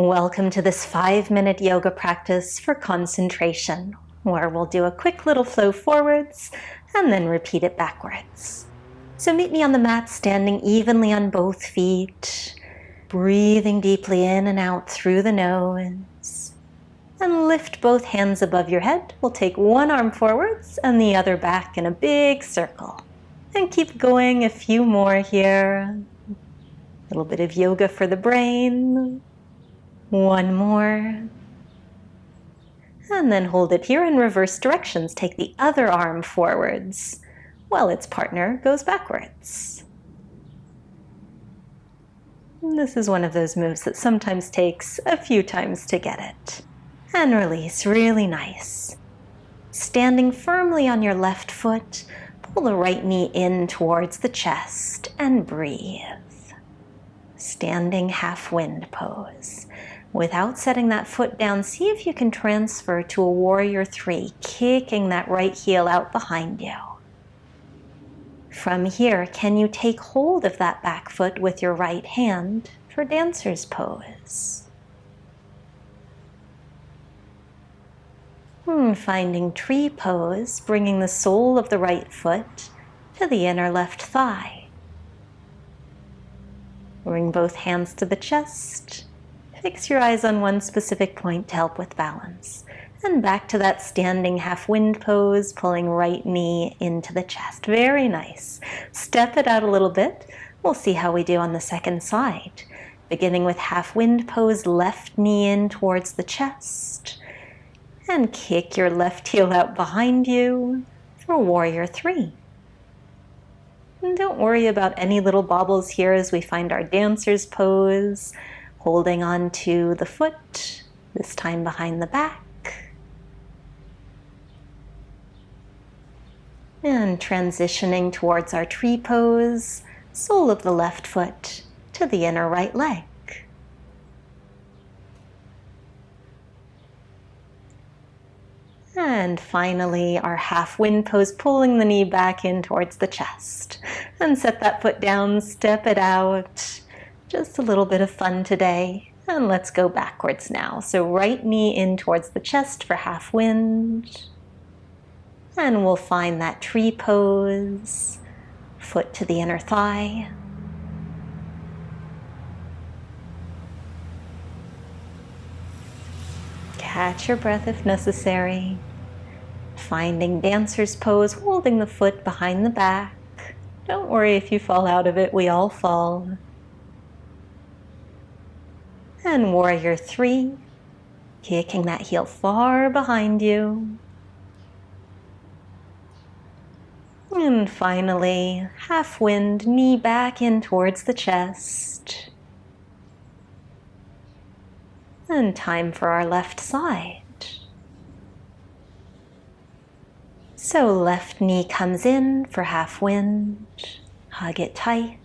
Welcome to this 5-minute yoga practice for concentration, where we'll do a quick little flow forwards and then repeat it backwards. So meet me on the mat, standing evenly on both feet, breathing deeply in and out through the nose, and lift both hands above your head. We'll take one arm forwards and the other back in a big circle. And keep going, a few more here. A little bit of yoga for the brain. One more. And then hold it here in reverse directions. Take the other arm forwards while its partner goes backwards. And this is one of those moves that sometimes takes a few times to get it. And release, really nice. Standing firmly on your left foot, pull the right knee in towards the chest and breathe. Standing half wind pose. Without setting that foot down, see if you can transfer to a warrior 3, kicking that right heel out behind you. From here, can you take hold of that back foot with your right hand for dancer's pose? Finding tree pose, bringing the sole of the right foot to the inner left thigh. Bring both hands to the chest. Fix your eyes on one specific point to help with balance. And back to that standing half wind pose, pulling right knee into the chest. Very nice. Step it out a little bit. We'll see how we do on the second side. Beginning with half wind pose, left knee in towards the chest. And kick your left heel out behind you for warrior 3. And don't worry about any little bobbles here as we find our dancer's pose. Holding on to the foot, this time behind the back. And transitioning towards our tree pose, sole of the left foot to the inner right leg. And finally, our half wind pose, pulling the knee back in towards the chest. And set that foot down, step it out. Just a little bit of fun today. And let's go backwards now. So right knee in towards the chest for half wind. And we'll find that tree pose. Foot to the inner thigh. Catch your breath if necessary. Finding dancer's pose, holding the foot behind the back. Don't worry if you fall out of it, we all fall. And warrior 3, kicking that heel far behind you. And finally, half wind, knee back in towards the chest. And time for our left side. So left knee comes in for half wind, hug it tight.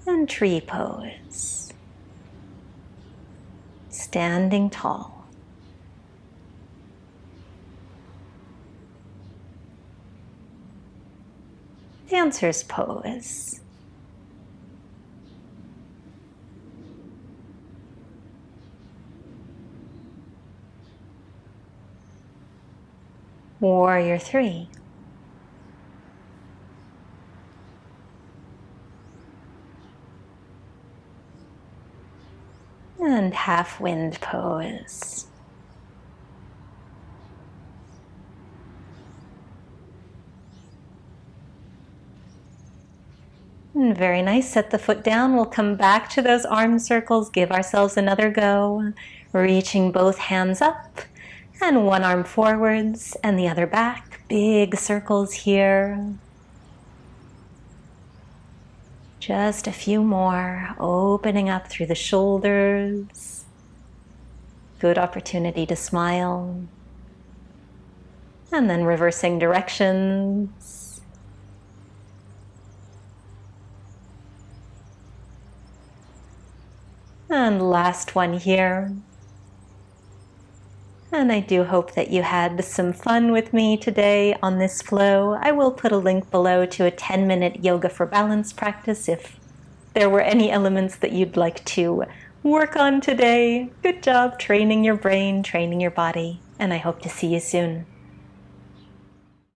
And tree pose. Standing tall. Dancer's pose. Warrior 3. And half wind pose. And very nice. Set the foot down. We'll come back to those arm circles. Give ourselves another go. Reaching both hands up. And one arm forwards and the other back. Big circles here. Just a few more, opening up through the shoulders. Good opportunity to smile. And then reversing directions. And last one here. And I do hope that you had some fun with me today on this flow. I will put a link below to a 10-minute yoga for balance practice if there were any elements that you'd like to work on today. Good job training your brain, training your body, and I hope to see you soon.